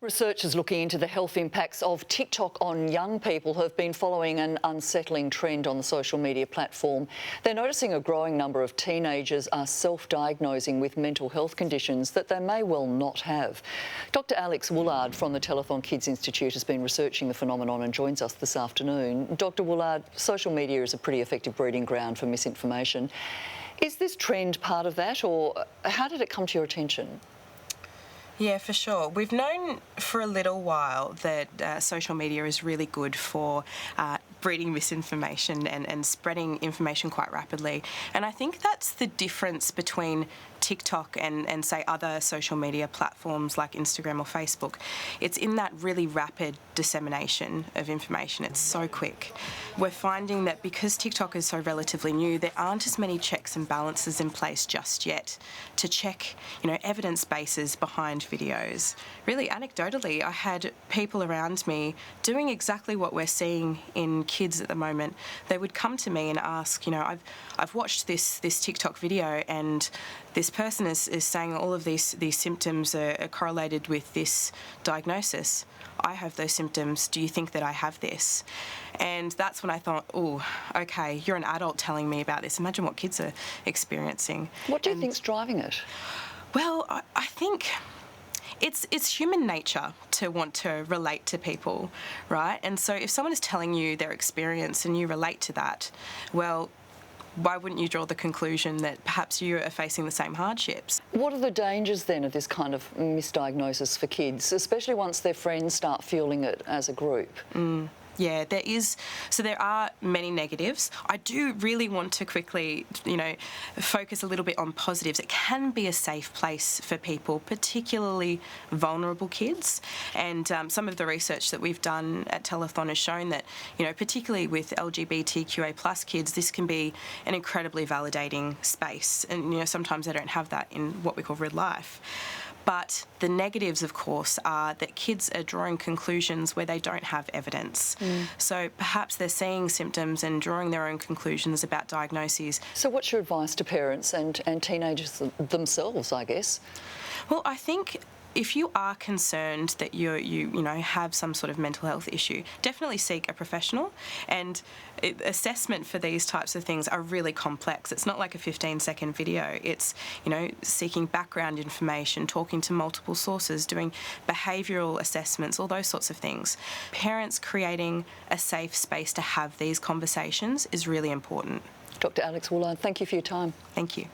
Researchers looking into the health impacts of TikTok on young people have been following an unsettling trend on the social media platform. They're noticing a growing number of teenagers are self-diagnosing with mental health conditions that they may well not have. Dr. Alix Woolard from the Telethon Kids Institute has been researching the phenomenon and joins us this afternoon. Dr. Woolard, social media is a pretty effective breeding ground for misinformation. Is this trend part of that, or how did it come to your attention? Yeah, for sure. We've known for a little while that social media is really good for breeding misinformation and spreading information quite rapidly. And I think that's the difference between TikTok and say other social media platforms like Instagram or Facebook. It's in that really rapid dissemination of information. It's so quick. We're finding that because TikTok is so relatively new, there aren't as many checks and balances in place just yet to check, evidence bases behind videos. Really, anecdotally, I had people around me doing exactly what we're seeing in kids at the moment. They would come to me and ask, I've watched this TikTok video and this person is saying all of these symptoms are correlated with this diagnosis. I have those symptoms. Do you think that I have this? And that's when I thought, oh, okay, you're an adult telling me about this. Imagine what kids are experiencing. What do you think's driving it? Well, I think it's human nature to want to relate to people, right? And so if someone is telling you their experience and you relate to that, well, why wouldn't you draw the conclusion that perhaps you are facing the same hardships? What are the dangers then of this kind of misdiagnosis for kids, especially once their friends start fueling it as a group? Yeah, there is. So there are many negatives. I do really want to quickly, focus a little bit on positives. It can be a safe place for people, particularly vulnerable kids. And some of the research that we've done at Telethon has shown that, particularly with LGBTQA+ kids, this can be an incredibly validating space. And, sometimes they don't have that in what we call real life. But the negatives, of course, are that kids are drawing conclusions where they don't have evidence. So perhaps they're seeing symptoms and drawing their own conclusions about diagnoses. So what's your advice to parents and teenagers themselves, I guess? Well, I think if you are concerned that you have some sort of mental health issue, definitely seek a professional. And assessment for these types of things are really complex. It's not like a 15-second video. It's, seeking background information, talking to multiple sources, doing behavioural assessments, all those sorts of things. Parents creating a safe space to have these conversations is really important. Dr. Alix Woolard, thank you for your time. Thank you.